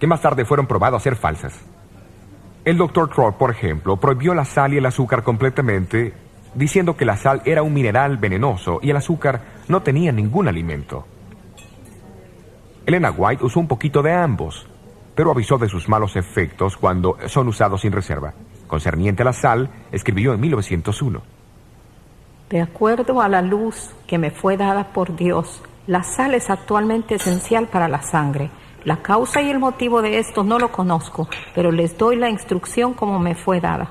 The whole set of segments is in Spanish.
que más tarde fueron probados a ser falsas. El Dr. Trout, por ejemplo, prohibió la sal y el azúcar completamente, diciendo que la sal era un mineral venenoso y el azúcar no tenía ningún alimento. Elena White usó un poquito de ambos, pero avisó de sus malos efectos cuando son usados sin reserva. Concerniente a la sal, escribió en 1901. De acuerdo a la luz que me fue dada por Dios, la sal es actualmente esencial para la sangre. La causa y el motivo de esto no lo conozco, pero les doy la instrucción como me fue dada.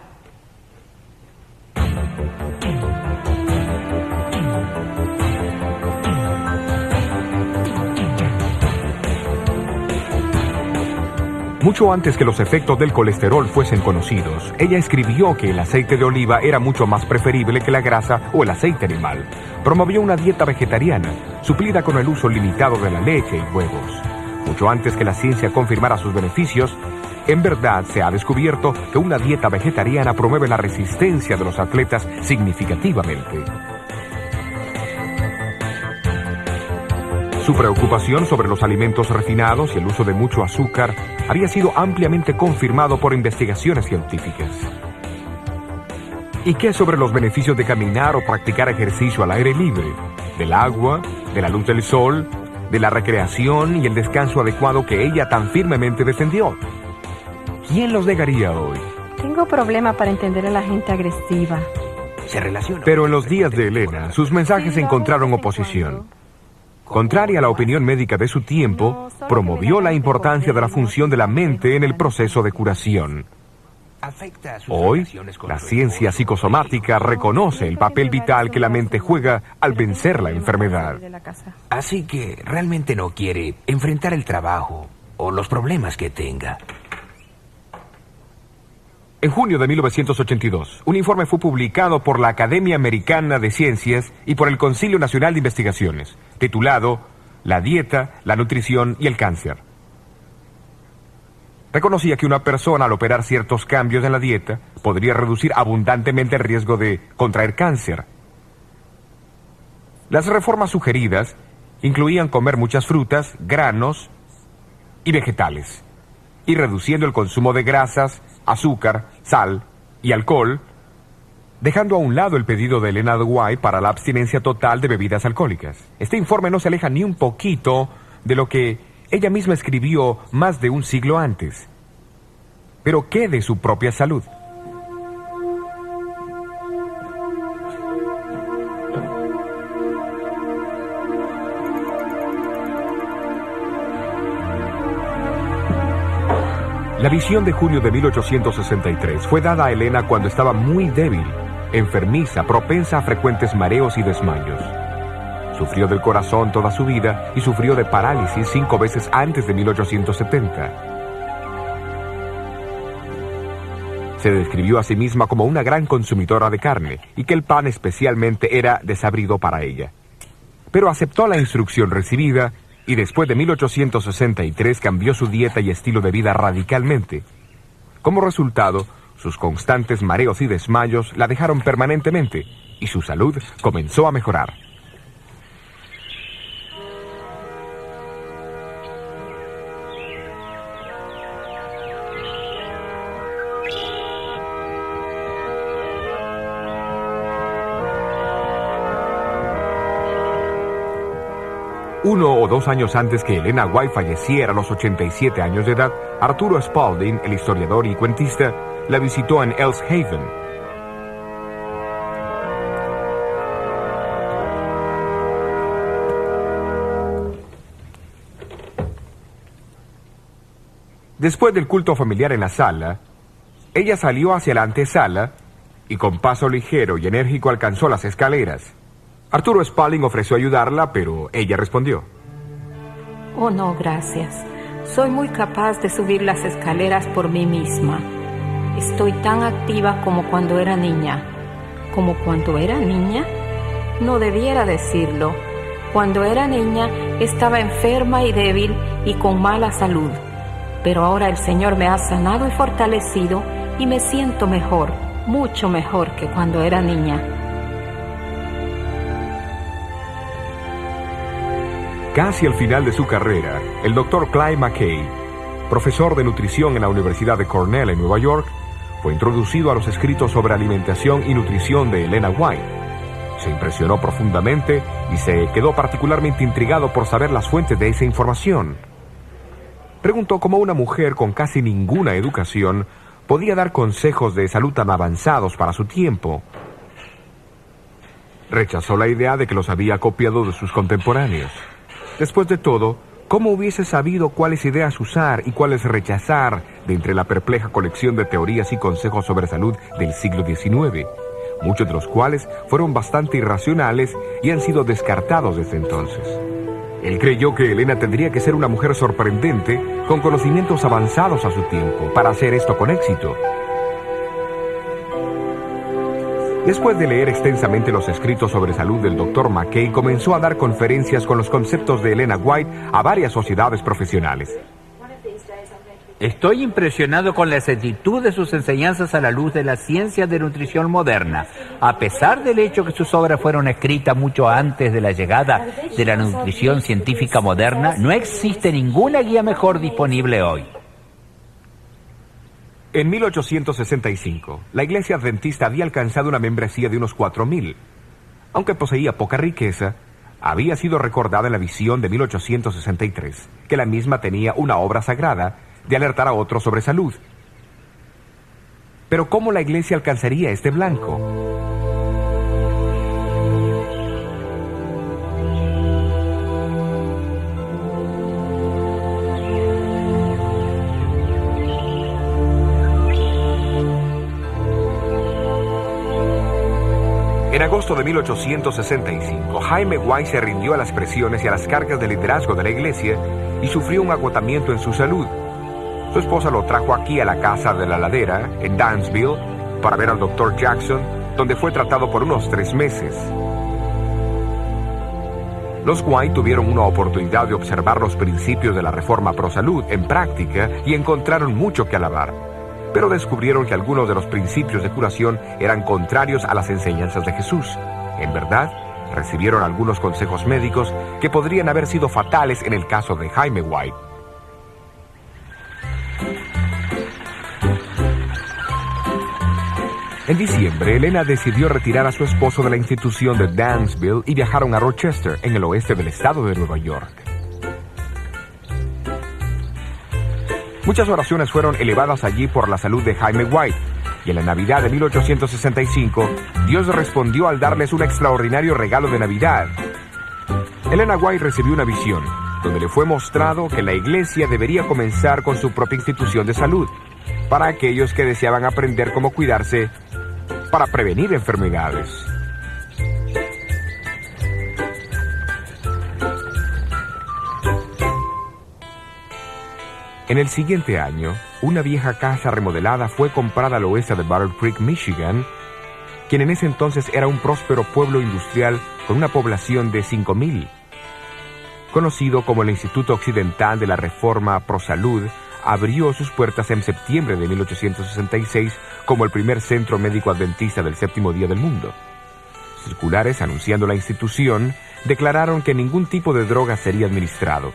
Mucho antes que los efectos del colesterol fuesen conocidos, ella escribió que el aceite de oliva era mucho más preferible que la grasa o el aceite animal. Promovió una dieta vegetariana, suplida con el uso limitado de la leche y huevos. Mucho antes que la ciencia confirmara sus beneficios, en verdad se ha descubierto que una dieta vegetariana promueve la resistencia de los atletas significativamente. Su preocupación sobre los alimentos refinados y el uso de mucho azúcar había sido ampliamente confirmado por investigaciones científicas. ¿Y qué sobre los beneficios de caminar o practicar ejercicio al aire libre? Del agua, de la luz del sol, de la recreación y el descanso adecuado que ella tan firmemente defendió. ¿Quién los negaría hoy? Tengo problema para entender a la gente agresiva. Se relaciona. Pero en los días de Elena, sus mensajes encontraron oposición. Contraria a la opinión médica de su tiempo, promovió la importancia de la función de la mente en el proceso de curación. Hoy, la ciencia psicosomática reconoce el papel vital que la mente juega al vencer la enfermedad. Así que realmente no quiere enfrentar el trabajo o los problemas que tenga. En junio de 1982, un informe fue publicado por la Academia Americana de Ciencias y por el Concilio Nacional de Investigaciones, titulado La dieta, la nutrición y el cáncer. Reconocía que una persona, al operar ciertos cambios en la dieta, podría reducir abundantemente el riesgo de contraer cáncer. Las reformas sugeridas incluían comer muchas frutas, granos y vegetales, y reduciendo el consumo de grasas, azúcar, sal y alcohol, dejando a un lado el pedido de Elena White para la abstinencia total de bebidas alcohólicas. Este informe no se aleja ni un poquito de lo que ella misma escribió más de un siglo antes. Pero ¿qué de su propia salud? La visión de junio de 1863 fue dada a Elena cuando estaba muy débil, enfermiza, propensa a frecuentes mareos y desmayos. Sufrió del corazón toda su vida y sufrió de parálisis 5 veces antes de 1870. Se describió a sí misma como una gran consumidora de carne y que el pan especialmente era desabrido para ella. Pero aceptó la instrucción recibida y después de 1863 cambió su dieta y estilo de vida radicalmente. Como resultado, sus constantes mareos y desmayos la dejaron permanentemente y su salud comenzó a mejorar. Uno o 2 años antes que Elena White falleciera a los 87 años de edad, Arturo Spalding, el historiador y cuentista, la visitó en Ellis Haven. Después del culto familiar en la sala, ella salió hacia la antesala y con paso ligero y enérgico alcanzó las escaleras. Arturo Spalding ofreció ayudarla, pero ella respondió: Oh, no, gracias. Soy muy capaz de subir las escaleras por mí misma. Estoy tan activa como cuando era niña. ¿Como cuando era niña? No debiera decirlo. Cuando era niña estaba enferma y débil y con mala salud. Pero ahora el Señor me ha sanado y fortalecido y me siento mejor, mucho mejor que cuando era niña. Casi al final de su carrera, el Dr. Clyde McKay profesor de nutrición en la Universidad de Cornell en Nueva York, fue introducido a los escritos sobre alimentación y nutrición de Elena White. Se impresionó profundamente y se quedó particularmente intrigado por saber las fuentes de esa información. Preguntó cómo una mujer con casi ninguna educación podía dar consejos de salud tan avanzados para su tiempo. Rechazó la idea de que los había copiado de sus contemporáneos. Después de todo, ¿cómo hubiese sabido cuáles ideas usar y cuáles rechazar de entre la perpleja colección de teorías y consejos sobre salud del siglo XIX? Muchos de los cuales fueron bastante irracionales y han sido descartados desde entonces. Él creyó que Elena tendría que ser una mujer sorprendente, con conocimientos avanzados a su tiempo, para hacer esto con éxito. Después de leer extensamente los escritos sobre salud del Dr. McKay, comenzó a dar conferencias con los conceptos de Elena White a varias sociedades profesionales. Estoy impresionado con la exactitud de sus enseñanzas a la luz de la ciencia de nutrición moderna. A pesar del hecho que sus obras fueron escritas mucho antes de la llegada de la nutrición científica moderna, no existe ninguna guía mejor disponible hoy. En 1865, la Iglesia Adventista había alcanzado una membresía de unos 4,000. Aunque poseía poca riqueza, había sido recordada en la visión de 1863, que la misma tenía una obra sagrada de alertar a otros sobre salud. Pero ¿cómo la Iglesia alcanzaría este blanco? En agosto de 1865, Jaime White se rindió a las presiones y a las cargas de liderazgo de la Iglesia y sufrió un agotamiento en su salud. Su esposa lo trajo aquí a la casa de la ladera, en Dansville, para ver al Dr. Jackson, donde fue tratado por unos 3 meses. Los White tuvieron una oportunidad de observar los principios de la reforma pro salud en práctica y encontraron mucho que alabar. Pero descubrieron que algunos de los principios de curación eran contrarios a las enseñanzas de Jesús. En verdad, recibieron algunos consejos médicos que podrían haber sido fatales en el caso de Jaime White. En diciembre, Elena decidió retirar a su esposo de la institución de Dansville y viajaron a Rochester, en el oeste del estado de Nueva York. Muchas oraciones fueron elevadas allí por la salud de Jaime White, y en la Navidad de 1865, Dios respondió al darles un extraordinario regalo de Navidad. Elena White recibió una visión, donde le fue mostrado que la Iglesia debería comenzar con su propia institución de salud, para aquellos que deseaban aprender cómo cuidarse para prevenir enfermedades. En el siguiente año, una vieja casa remodelada fue comprada al oeste de Battle Creek, Michigan, quien en ese entonces era un próspero pueblo industrial con una población de 5,000. Conocido como el Instituto Occidental de la Reforma Pro Salud, abrió sus puertas en septiembre de 1866 como el primer centro médico adventista del séptimo día del mundo. Circulares anunciando la institución declararon que ningún tipo de droga sería administrado.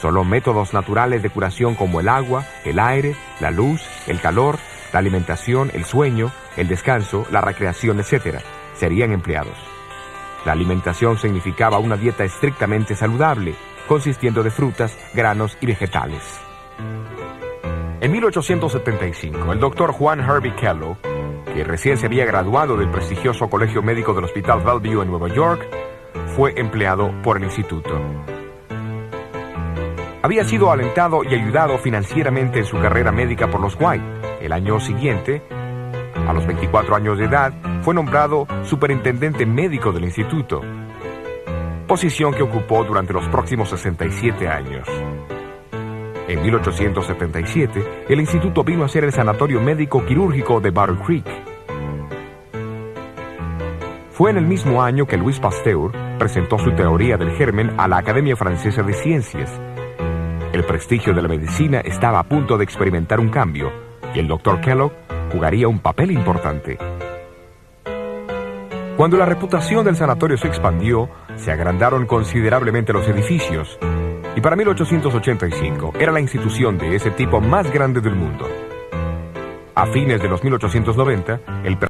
Solo métodos naturales de curación como el agua, el aire, la luz, el calor, la alimentación, el sueño, el descanso, la recreación, etc., serían empleados. La alimentación significaba una dieta estrictamente saludable, consistiendo de frutas, granos y vegetales. En 1875, el Dr. Juan Hervey Kellogg, que recién se había graduado del prestigioso Colegio Médico del Hospital Bellevue en Nueva York, fue empleado por el instituto. Había sido alentado y ayudado financieramente en su carrera médica por los White. El año siguiente, a los 24 años de edad, fue nombrado superintendente médico del instituto, posición que ocupó durante los próximos 67 años. En 1877, el instituto vino a ser el Sanatorio Médico Quirúrgico de Battle Creek. Fue en el mismo año que Louis Pasteur presentó su teoría del germen a la Academia Francesa de Ciencias. El prestigio de la medicina estaba a punto de experimentar un cambio, y el Dr. Kellogg jugaría un papel importante. Cuando la reputación del sanatorio se expandió, se agrandaron considerablemente los edificios. y para 1885 era la institución de ese tipo más grande del mundo. A fines de los 1890, el